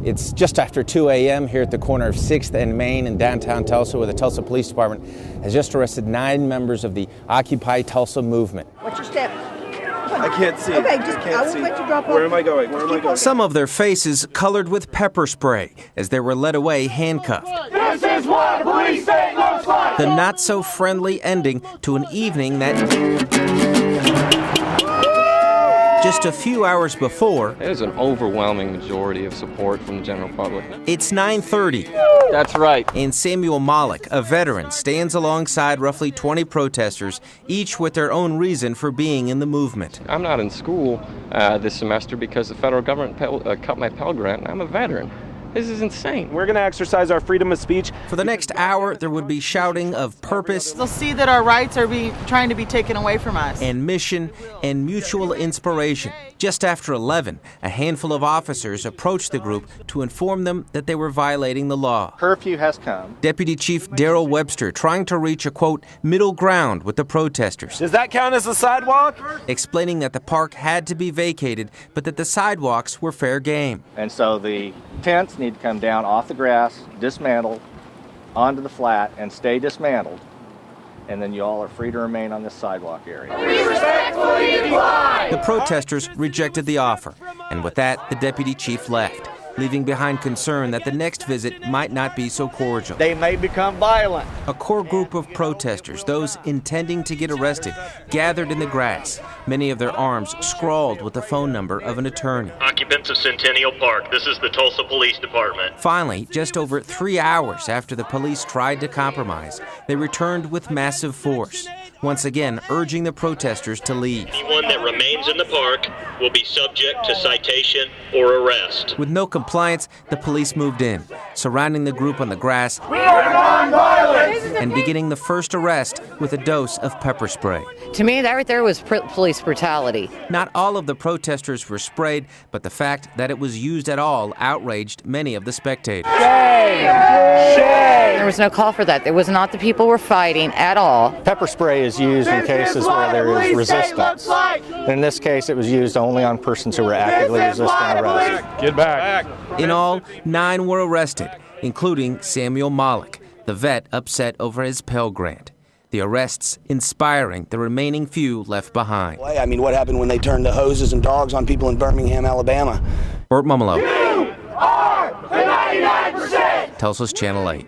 It's just after 2 a.m. here at the corner of 6th and Main in downtown Tulsa, where the Tulsa Police Department has just arrested 9 members of the Occupy Tulsa movement. What's your step? I can't see. Okay, I will let you drop off. Where am I going? Where am I going? Some of their faces colored with pepper spray as they were led away handcuffed. This is what a police state looks like! The not-so-friendly ending to an evening that just a few hours before, there's an overwhelming majority of support from the general public. It's 9:30. That's right. And Samuel Malik, a veteran, stands alongside roughly 20 protesters, each with their own reason for being in the movement. I'm not in school this semester because the federal government cut my Pell Grant, and I'm a veteran. This is insane. We're going to exercise our freedom of speech. For the next hour, there would be shouting of purpose. They'll see that our rights are trying to be taken away from us. And mission and mutual inspiration. Just after 11, a handful of officers approached the group to inform them that they were violating the law. Curfew has come. Deputy Chief Darrell Webster trying to reach a, quote, middle ground with the protesters. Does that count as a sidewalk? Explaining that the park had to be vacated, but that the sidewalks were fair game. And so the tents need to come down off the grass, dismantled, onto the flat, and stay dismantled. And then you all are free to remain on this sidewalk area. We respectfully decline! The protesters rejected the offer, and with that, the deputy chief left, leaving behind concern that the next visit might not be so cordial. They may become violent. A core group of protesters, those intending to get arrested, gathered in the grass, many of their arms scrawled with the phone number of an attorney. Occupants of Centennial Park, this is the Tulsa Police Department. Finally, just over 3 hours after the police tried to compromise, they returned with massive force, once again urging the protesters to leave. Anyone that remains in the park will be subject to citation or arrest. With no compliance, the police moved in, surrounding the group on the grass We are nonviolent! and beginning the first arrest with a dose of pepper spray. To me, that right there was police brutality. Not all of the protesters were sprayed, but the fact that it was used at all outraged many of the spectators. Shame! Shame! There was no call for that. It was not the people were fighting at all. Pepper spray is used in cases where there is resistance. Like. In this case, it was used only on persons who were actively resisting arrest. Get back. In all, 9 were arrested, including Samuel Malik, the vet upset over his Pell Grant. The arrests inspiring the remaining few left behind. I mean, what happened when they turned the hoses and dogs on people in Birmingham, Alabama? Burt Mumolo. You are the 99%! Tulsa's Channel 8.